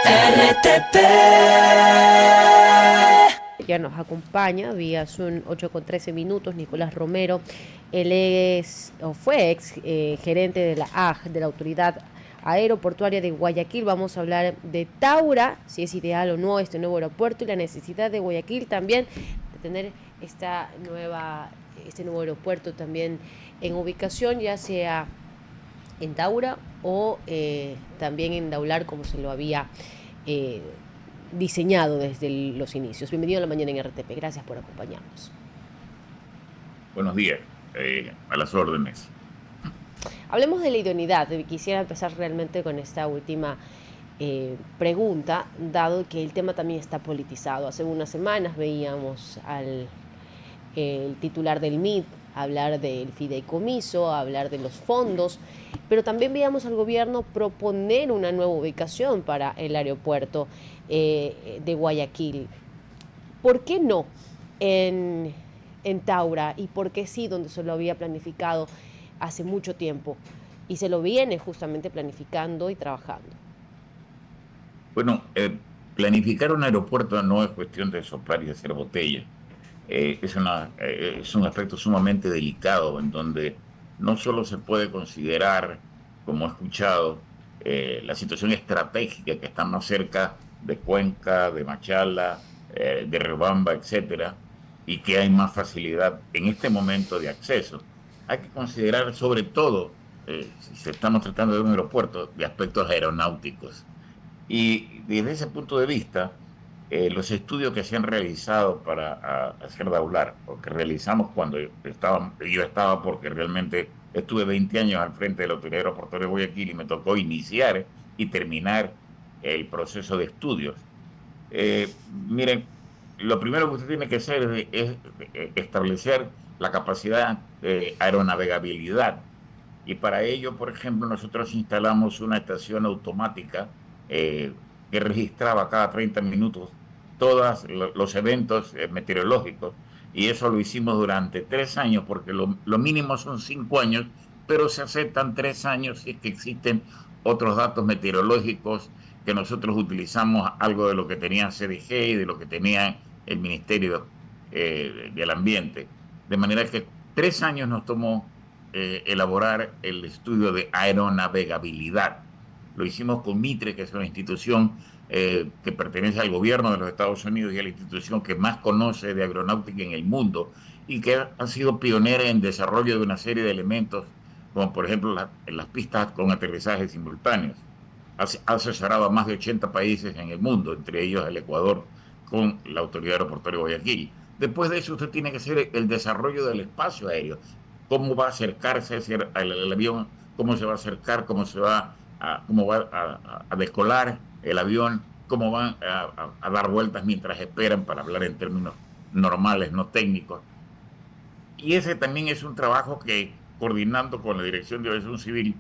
RTP. Ya nos acompaña vía Zoom 8:13 Nicolás Romero. Él es o fue ex gerente de la AG, de la Autoridad Aeroportuaria de Guayaquil. Vamos a hablar de Taura, si es ideal o no este nuevo aeropuerto y la necesidad de Guayaquil también de tener este nuevo aeropuerto también en ubicación, ya sea en Taura o también en Daular, como se lo había eh, diseñado desde los inicios. Bienvenido a la mañana en RTP, gracias por acompañarnos. Buenos días, a las órdenes. Hablemos de la idoneidad. Quisiera empezar realmente con esta última pregunta, dado que el tema también está politizado. Hace unas semanas veíamos al el titular del MIT hablar del fideicomiso, hablar de los fondos, pero también veíamos al gobierno proponer una nueva ubicación para el aeropuerto de Guayaquil. ¿Por qué no en Taura y por qué sí donde se lo había planificado hace mucho tiempo y se lo viene justamente planificando y trabajando? Bueno, planificar un aeropuerto no es cuestión de soplar y hacer botella. Es un aspecto sumamente delicado en donde no solo se puede considerar, como he escuchado, la situación estratégica que está más cerca de Cuenca, de Machala, de Riobamba, etcétera, y que hay más facilidad en este momento de acceso. Hay que considerar sobre todo, si estamos tratando de un aeropuerto, de aspectos aeronáuticos. Y desde ese punto de vista, los estudios que se han realizado para hacer Daular, o que realizamos cuando yo estaba, porque realmente estuve 20 años al frente de la Autoridad Aeroportuaria de Guayaquil y me tocó iniciar y terminar el proceso de estudios. Miren, lo primero que usted tiene que hacer es establecer la capacidad de aeronavegabilidad. Y para ello, por ejemplo, nosotros instalamos una estación automática eh, que registraba cada 30 minutos todos los eventos meteorológicos. Y eso lo hicimos durante 3 años, porque lo mínimo son 5 años, pero se aceptan 3 años si es que existen otros datos meteorológicos que nosotros utilizamos, algo de lo que tenía CDG y de lo que tenía el Ministerio del Ambiente. De manera que 3 años nos tomó elaborar el estudio de aeronavegabilidad. Lo hicimos con Mitre, que es una institución que pertenece al gobierno de los Estados Unidos y a la institución que más conoce de aeronáutica en el mundo y que ha sido pionera en desarrollo de una serie de elementos, como por ejemplo en las pistas con aterrizajes simultáneos. Ha asesorado a más de 80 países en el mundo, entre ellos el Ecuador, con la Autoridad Aeroportuaria de Guayaquil. Después de eso, usted tiene que hacer el desarrollo del espacio aéreo. Cómo va a acercarse al avión, cómo se va a acercar, cómo va a decolar el avión, cómo van a dar vueltas mientras esperan, para hablar en términos normales, no técnicos. Y ese también es un trabajo que, coordinando con la Dirección de Aviación Civil,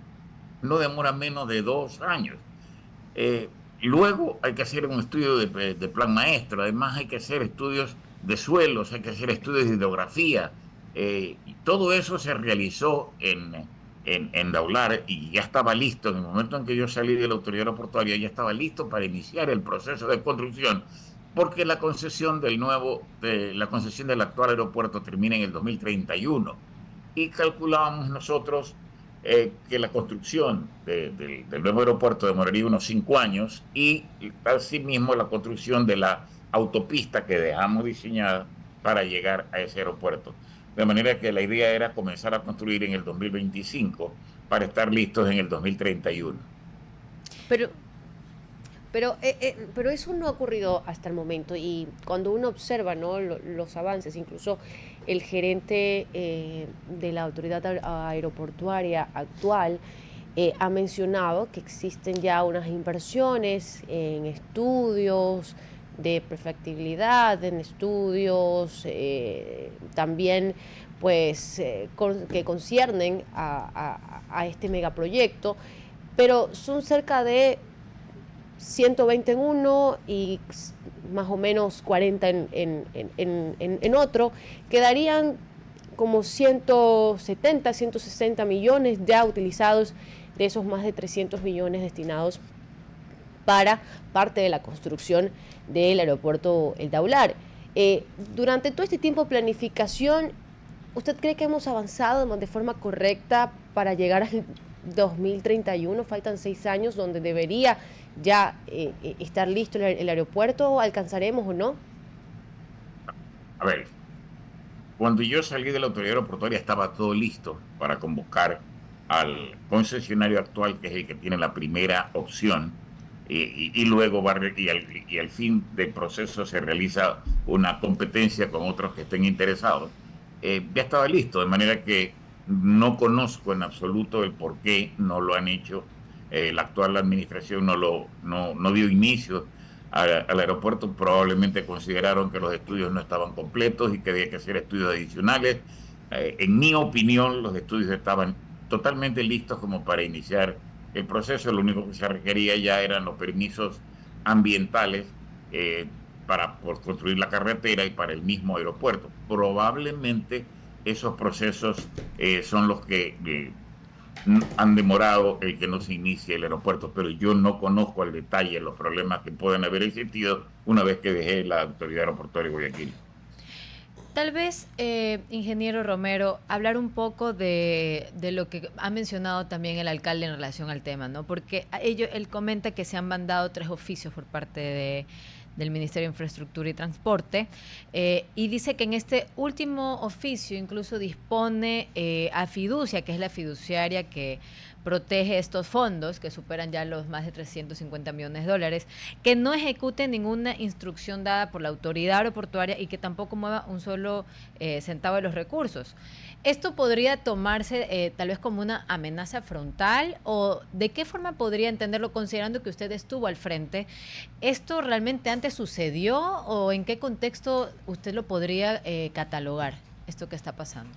no demora menos de 2 años. Eh, Luego hay que hacer un estudio de plan maestro, además hay que hacer estudios de suelos, hay que hacer estudios de hidrografía, y todo eso se realizó en Daular y ya estaba listo. En el momento en que yo salí de la autoridad aeroportuaria, ya estaba listo para iniciar el proceso de construcción, porque la concesión del actual aeropuerto termina en el 2031 y calculábamos nosotros que la construcción del nuevo aeropuerto demoraría unos 5 años y asimismo la construcción de la autopista que dejamos diseñada para llegar a ese aeropuerto. De manera que la idea era comenzar a construir en el 2025 para estar listos en el 2031. Pero pero eso no ha ocurrido hasta el momento y cuando uno observa, ¿no?, los avances, incluso el gerente de la autoridad aeroportuaria actual ha mencionado que existen ya unas inversiones en estudios de perfectibilidad, en estudios también pues que conciernen a este megaproyecto, pero son cerca de 120 en uno y más o menos 40 en otro, quedarían como 170, 160 millones ya utilizados de esos más de 300 millones destinados para parte de la construcción del aeropuerto El Daular. Durante todo este tiempo de planificación, ¿usted cree que hemos avanzado de forma correcta para llegar al 2031? Faltan 6 años donde debería ya estar listo el aeropuerto. ¿Alcanzaremos o no? A ver, cuando yo salí de la autoridad aeroportuaria estaba todo listo para convocar al concesionario actual, que es el que tiene la primera opción, y luego y al fin del proceso se realiza una competencia con otros que estén interesados. Ya estaba listo, de manera que no conozco en absoluto el por qué no lo han hecho. La actual administración no dio inicio al aeropuerto. Probablemente consideraron que los estudios no estaban completos y que había que hacer estudios adicionales. En mi opinión, los estudios estaban totalmente listos como para iniciar el proceso. Lo único que se requería ya eran los permisos ambientales por construir la carretera y para el mismo aeropuerto. Probablemente esos procesos son los que han demorado el que no se inicie el aeropuerto, pero yo no conozco al detalle los problemas que pueden haber existido una vez que dejé la autoridad aeroportuaria de Guayaquil. Tal vez, ingeniero Romero, hablar un poco de lo que ha mencionado también el alcalde en relación al tema, ¿no? Porque él comenta que se han mandado 3 oficios por parte del Ministerio de Infraestructura y Transporte, y dice que en este último oficio incluso dispone a Fiducia, que es la fiduciaria que protege estos fondos que superan ya los más de 350 millones de dólares, que no ejecute ninguna instrucción dada por la autoridad aeroportuaria y que tampoco mueva un solo centavo de los recursos. ¿Esto podría tomarse tal vez como una amenaza frontal o de qué forma podría entenderlo considerando que usted estuvo al frente? ¿Esto realmente antes sucedió o en qué contexto usted lo podría catalogar, esto que está pasando?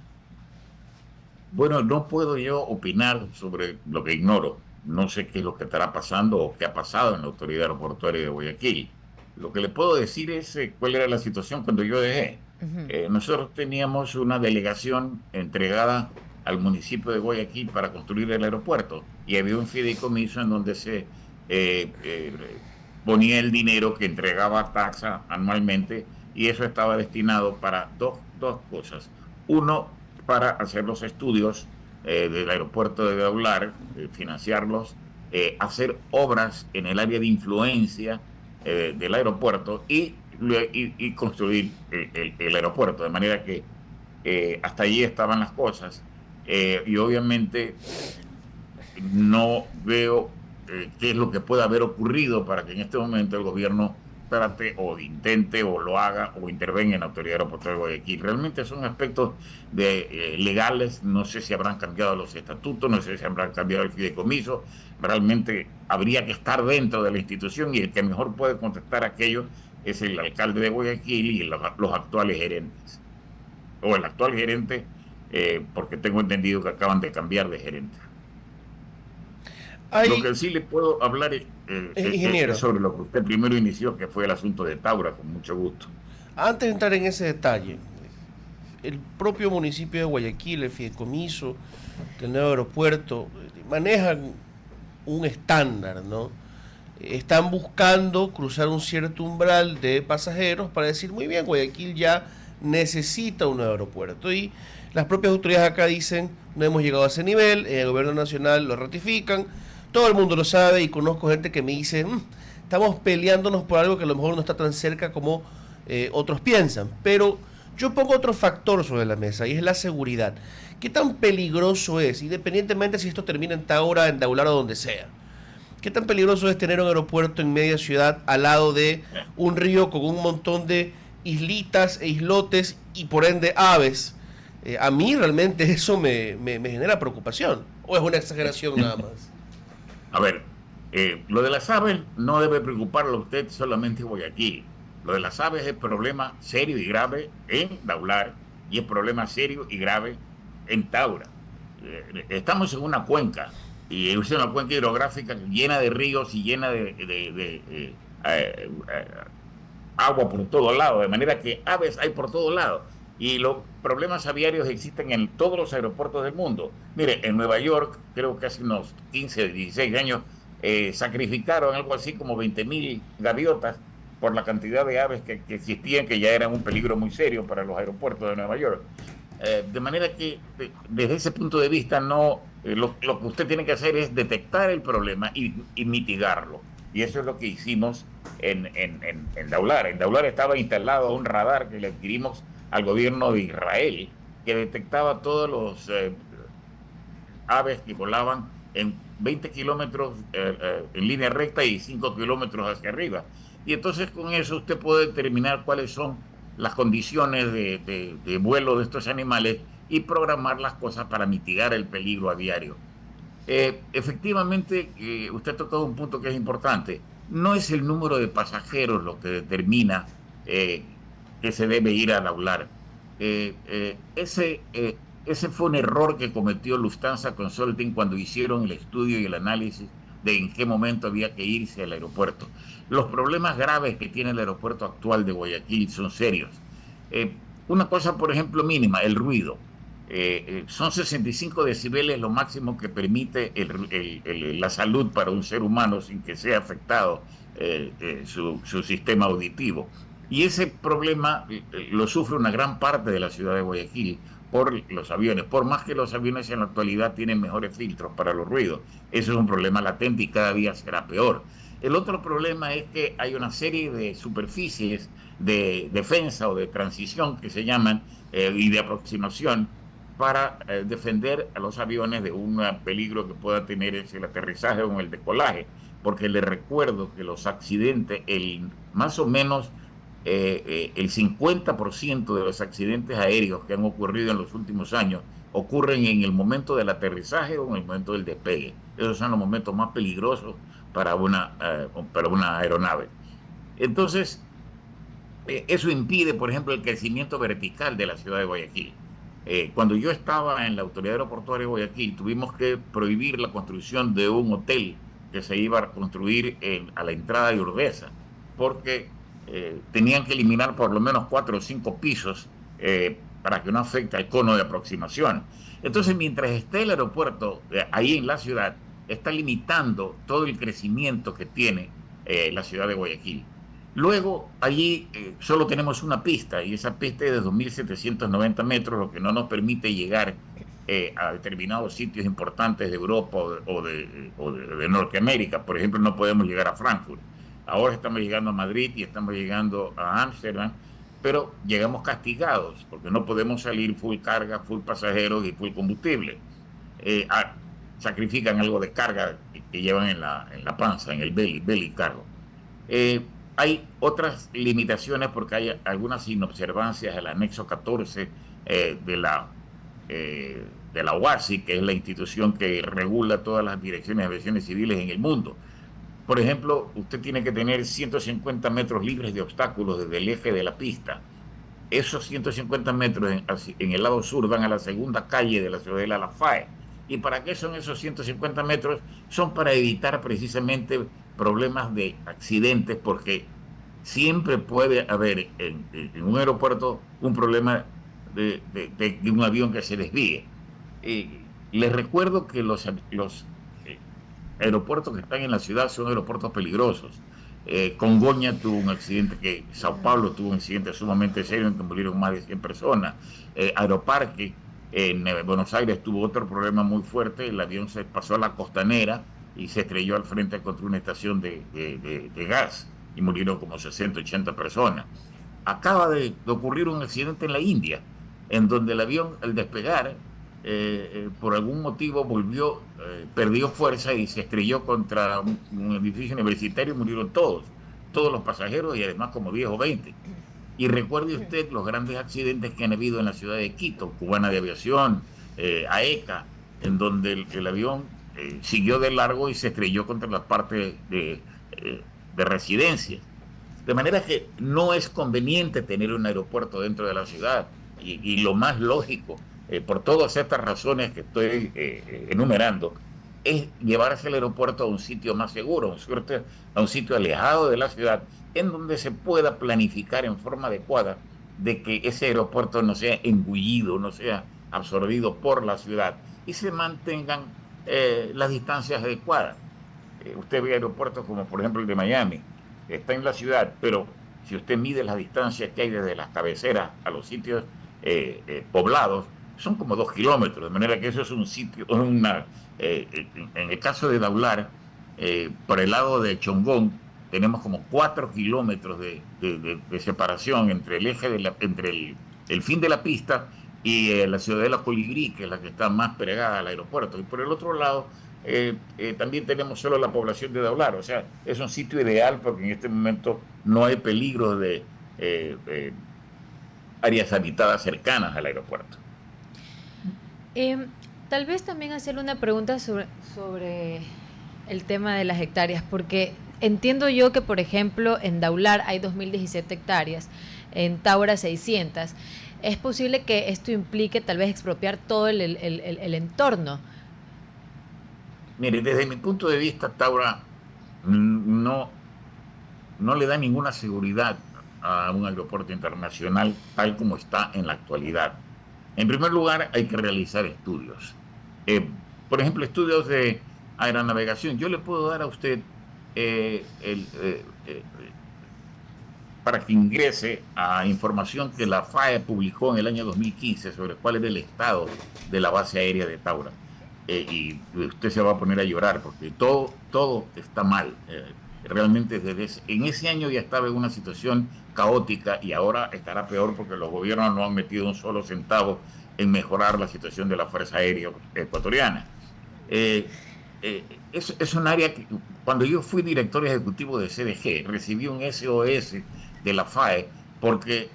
Bueno, no puedo yo opinar sobre lo que ignoro. No sé qué es lo que estará pasando o qué ha pasado en la autoridad aeroportuaria de Guayaquil. Lo que le puedo decir es cuál era la situación cuando yo dejé. Ujú. Nosotros teníamos una delegación entregada al municipio de Guayaquil para construir el aeropuerto y había un fideicomiso en donde se ponía el dinero que entregaba taxa anualmente, y eso estaba destinado para dos cosas. Uno, para hacer los estudios del aeropuerto de Daular, financiarlos, hacer obras en el área de influencia del aeropuerto y construir el aeropuerto. De manera que hasta allí estaban las cosas. Y obviamente no veo qué es lo que puede haber ocurrido para que en este momento el gobierno trate o intente o lo haga o intervenga en la autoridad aeroportuaria de Guayaquil. Realmente son aspectos legales. No sé si habrán cambiado los estatutos, no sé si habrán cambiado el fideicomiso. Realmente habría que estar dentro de la institución, y el que mejor puede contestar aquello es el alcalde de Guayaquil y los actuales gerentes, o el actual gerente, porque tengo entendido que acaban de cambiar de gerente. Lo Hay, que sí le puedo hablar es ingeniero, sobre lo que usted primero inició, que fue el asunto de Taura, con mucho gusto. antes de entrar en ese detalle, el propio municipio de Guayaquil, el fideicomiso del nuevo aeropuerto, manejan un estándar, ¿no? Están buscando cruzar un cierto umbral de pasajeros para decir, muy bien, Guayaquil ya necesita un nuevo aeropuerto. Y las propias autoridades acá dicen, no hemos llegado a ese nivel, en el gobierno nacional lo ratifican, todo el mundo lo sabe, y conozco gente que me dice, estamos peleándonos por algo que a lo mejor no está tan cerca como otros piensan. Pero yo pongo otro factor sobre la mesa, y es la seguridad. ¿Qué tan peligroso es, independientemente si esto termina en Taura, en Daular o donde sea? ¿Qué tan peligroso es tener un aeropuerto en media ciudad al lado de un río con un montón de islitas e islotes y por ende aves? A mí realmente eso me genera preocupación. ¿O es una exageración nada más? A ver, lo de las aves no debe preocuparlo a usted solamente en Guayaquil. Lo de las aves es problema serio y grave en Daular, y es problema serio y grave en Taura. Estamos en una cuenca, y es una cuenca hidrográfica llena de ríos y llena agua por todo lado, de manera que aves hay por todo lado. Y los problemas aviarios existen en todos los aeropuertos del mundo. Mire, en Nueva York, creo que hace unos 15, 16 años, sacrificaron algo así como 20.000 gaviotas por la cantidad de aves que existían, que ya eran un peligro muy serio para los aeropuertos de Nueva York. De manera que desde ese punto de vista no, lo que usted tiene que hacer es detectar el problema y mitigarlo. Y eso es lo que hicimos en Daular. En Daular estaba instalado un radar que le adquirimos al gobierno de Israel, que detectaba todos los aves que volaban en 20 kilómetros en línea recta y 5 kilómetros hacia arriba. Y entonces con eso usted puede determinar cuáles son las condiciones de vuelo de estos animales y programar las cosas para mitigar el peligro a diario. Efectivamente, usted ha tocado un punto que es importante. No es el número de pasajeros lo que determina que se debe ir a hablar. Ese fue un error que cometió Lufthansa Consulting cuando hicieron el estudio y el análisis de en qué momento había que irse al aeropuerto. Los problemas graves que tiene el aeropuerto actual de Guayaquil son serios. Una cosa, por ejemplo, mínima, el ruido. Son 65 decibeles lo máximo que permite la salud para un ser humano sin que sea afectado su sistema auditivo. Y ese problema lo sufre una gran parte de la ciudad de Guayaquil por los aviones, por más que los aviones en la actualidad tienen mejores filtros para los ruidos. Eso es un problema latente y cada día será peor. El otro problema es que hay una serie de superficies de defensa o de transición que se llaman y de aproximación para defender a los aviones de un peligro que pueda tener en el aterrizaje o en el decolaje, porque les recuerdo que los accidentes, más o menos el 50% de los accidentes aéreos que han ocurrido en los últimos años ocurren en el momento del aterrizaje o en el momento del despegue. Esos son los momentos más peligrosos para una aeronave. Entonces, eso impide, por ejemplo, el crecimiento vertical de la ciudad de Guayaquil. Cuando yo estaba en la Autoridad Aeroportuaria de Guayaquil, tuvimos que prohibir la construcción de un hotel que se iba a construir a la entrada de Urdesa, porque tenían que eliminar por lo menos 4 o 5 pisos para que no afecte al cono de aproximación. Entonces, mientras esté el aeropuerto ahí en la ciudad, está limitando todo el crecimiento que tiene la ciudad de Guayaquil. Luego, allí solo tenemos una pista y esa pista es de 2.790 metros, lo que no nos permite llegar a determinados sitios importantes de Europa o de Norteamérica. Por ejemplo, no podemos llegar a Frankfurt. Ahora estamos llegando a Madrid y estamos llegando a Ámsterdam, pero llegamos castigados porque no podemos salir full carga, full pasajeros y full combustible. Sacrifican algo de carga que llevan en la panza, en el belly cargo. Hay otras limitaciones porque hay algunas inobservancias del anexo 14 de la OASI, que es la institución que regula todas las direcciones de aviaciones civiles en el mundo. Por ejemplo, usted tiene que tener 150 metros libres de obstáculos desde el eje de la pista. Esos 150 metros en el lado sur dan a la segunda calle de la ciudadela La Fae. ¿Y para qué son esos 150 metros? Son para evitar precisamente problemas de accidentes, porque siempre puede haber en un aeropuerto un problema de un avión que se desvíe. Les recuerdo que los aeropuertos que están en la ciudad son aeropuertos peligrosos. Congonha tuvo un accidente, Sao Paulo tuvo un accidente sumamente serio en que murieron más de 100 personas. Aeroparque en Buenos Aires tuvo otro problema muy fuerte, el avión se pasó a la costanera y se estrelló al frente contra una estación de gas y murieron como 60, 80 personas. Acaba de ocurrir un accidente en la India, en donde el avión al despegar, por algún motivo perdió fuerza y se estrelló contra un edificio universitario y murieron todos los pasajeros y además como 10 o 20. Y recuerde usted los grandes accidentes que han habido en la ciudad de Quito, Cubana de Aviación, AECA, en donde el avión siguió de largo y se estrelló contra la parte de residencias. De manera que no es conveniente tener un aeropuerto dentro de la ciudad y lo más lógico, por todas estas razones que estoy enumerando, es llevarse el aeropuerto a un sitio más seguro, a un sitio alejado de la ciudad, en donde se pueda planificar en forma adecuada de que ese aeropuerto no sea engullido, no sea absorbido por la ciudad y se mantengan las distancias adecuadas. usted ve aeropuertos como por ejemplo el de Miami, está en la ciudad, pero si usted mide las distancias que hay desde las cabeceras a los sitios poblados, son como 2 kilómetros, de manera que eso es un sitio, en el caso de Daular, por el lado de Chongón, tenemos como 4 kilómetros de separación entre el eje entre el fin de la pista y la ciudadela Colibrí, que es la que está más pegada al aeropuerto. Y por el otro lado, también tenemos solo la población de Daular. O sea, es un sitio ideal porque en este momento no hay peligro de áreas habitadas cercanas al aeropuerto. Tal vez también hacerle una pregunta sobre el tema de las hectáreas, porque entiendo yo que, por ejemplo, en Daular hay 2.017 hectáreas, en Taura 600. Es posible que esto implique tal vez expropiar todo el entorno. Mire, desde mi punto de vista, Taura no, no le da ninguna seguridad a un aeropuerto internacional tal como está en la actualidad. En primer lugar, hay que realizar estudios. Por ejemplo, estudios de aeronavegación. Yo le puedo dar a usted para que ingrese a información que la FAE publicó en el año 2015 sobre cuál era el estado de la base aérea de Taura. Y usted se va a poner a llorar porque todo está mal. Realmente en ese año ya estaba en una situación caótica y ahora estará peor porque los gobiernos no han metido un solo centavo en mejorar la situación de la Fuerza Aérea Ecuatoriana. Eh, es un área que cuando yo fui director ejecutivo de CDG recibí un SOS de la FAE porque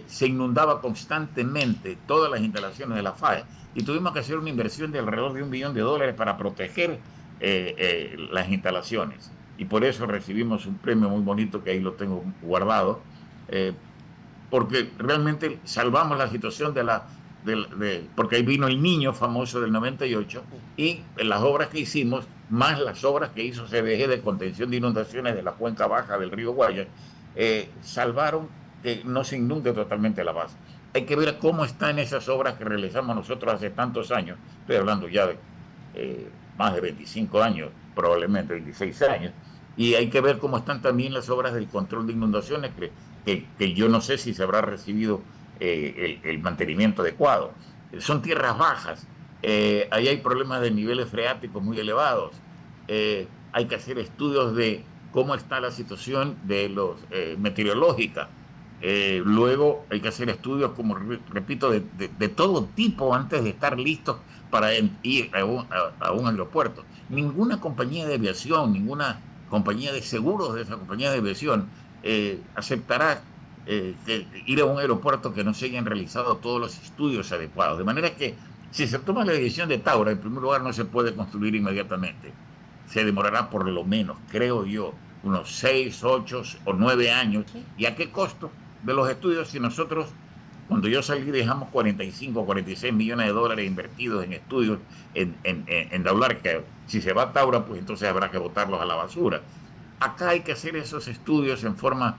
se inundaba constantemente todas las instalaciones de la FAE y tuvimos que hacer una inversión de alrededor de $1 billón para proteger las instalaciones y por eso recibimos un premio muy bonito que ahí lo tengo guardado, porque realmente salvamos la situación porque ahí vino el niño famoso del 98 y las obras que hicimos, más las obras que hizo CDG de contención de inundaciones de la cuenca baja del río Guaya, salvaron que no se inunde totalmente la base. Hay que ver cómo están esas obras que realizamos nosotros hace tantos años, estoy hablando ya de más de 25 años, probablemente 26 años, y hay que ver cómo están también las obras del control de inundaciones, que yo no sé si se habrá recibido el mantenimiento adecuado. Son tierras bajas, ahí hay problemas de niveles freáticos muy elevados, hay que hacer estudios de cómo está la situación de los meteorológica. Luego hay que hacer estudios, como repito, de todo tipo antes de estar listos para ir a un aeropuerto. Ninguna compañía de aviación, ninguna compañía de seguros de esa compañía de aviación aceptará ir a un aeropuerto que no se hayan realizado todos los estudios adecuados. De manera que si se toma la decisión de Taura, en primer lugar no se puede construir inmediatamente. Se demorará por lo menos, creo yo, unos 6, 8 o 9 años. Sí. ¿Y a qué costo de los estudios si nosotros, cuando yo salí, dejamos 45 o 46 millones de dólares invertidos en estudios en Daular, que si se va a Taura, pues entonces habrá que botarlos a la basura? Acá hay que hacer esos estudios en forma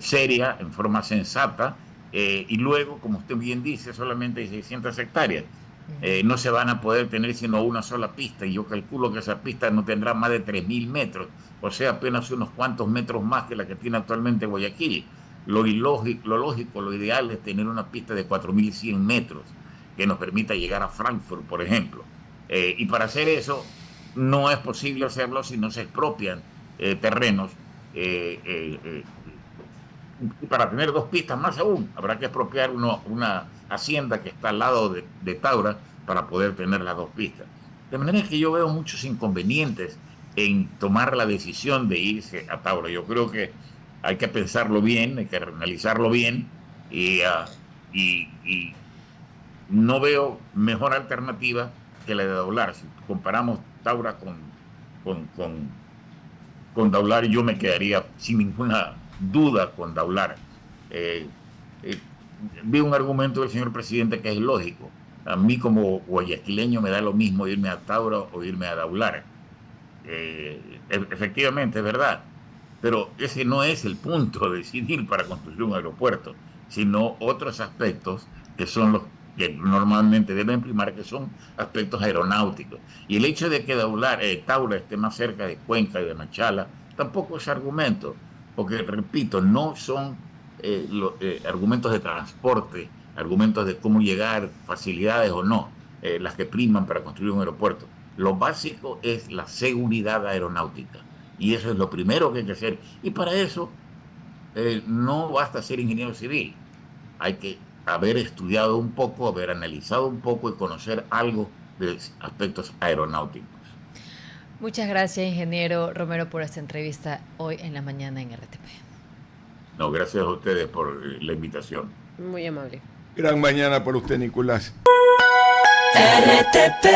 seria, en forma sensata, y luego, como usted bien dice, solamente hay 600 hectáreas. No se van a poder tener sino una sola pista, y yo calculo que esa pista no tendrá más de 3.000 metros, o sea, apenas unos cuantos metros más que la que tiene actualmente Guayaquil. Lo lógico, lo ideal es tener una pista de 4.100 metros que nos permita llegar a Frankfurt, por ejemplo. Y para hacer eso, no es posible hacerlo si no se expropian terrenos. Y para tener dos pistas más aún, habrá que expropiar una hacienda que está al lado de Taura para poder tener las dos pistas. De manera que yo veo muchos inconvenientes en tomar la decisión de irse a Taura. Yo creo que hay que pensarlo bien, hay que analizarlo bien y no veo mejor alternativa que la de Daular. Si comparamos Taura con, con, con Daular, yo me quedaría sin ninguna duda con Daular. Eh, eh, Vi un argumento del señor presidente que es lógico. A mí como guayaquileño me da lo mismo irme a Taura o irme a Daular. Efectivamente, es verdad. Pero ese no es el punto de decidir para construir un aeropuerto, sino otros aspectos que son los que normalmente deben primar, que son aspectos aeronáuticos. Y el hecho de que Taura esté más cerca de Cuenca y de Machala tampoco es argumento, porque, repito, no son argumentos de transporte, argumentos de cómo llegar, facilidades o no, las que priman para construir un aeropuerto. Lo básico es la seguridad aeronáutica. Y eso es lo primero que hay que hacer. Y para eso no basta ser ingeniero civil. Hay que haber estudiado un poco, haber analizado un poco y conocer algo de aspectos aeronáuticos. Muchas gracias, ingeniero Romero, por esta entrevista hoy en la mañana en RTP. No, gracias a ustedes por la invitación. Muy amable. Gran mañana para usted, Nicolás. RTP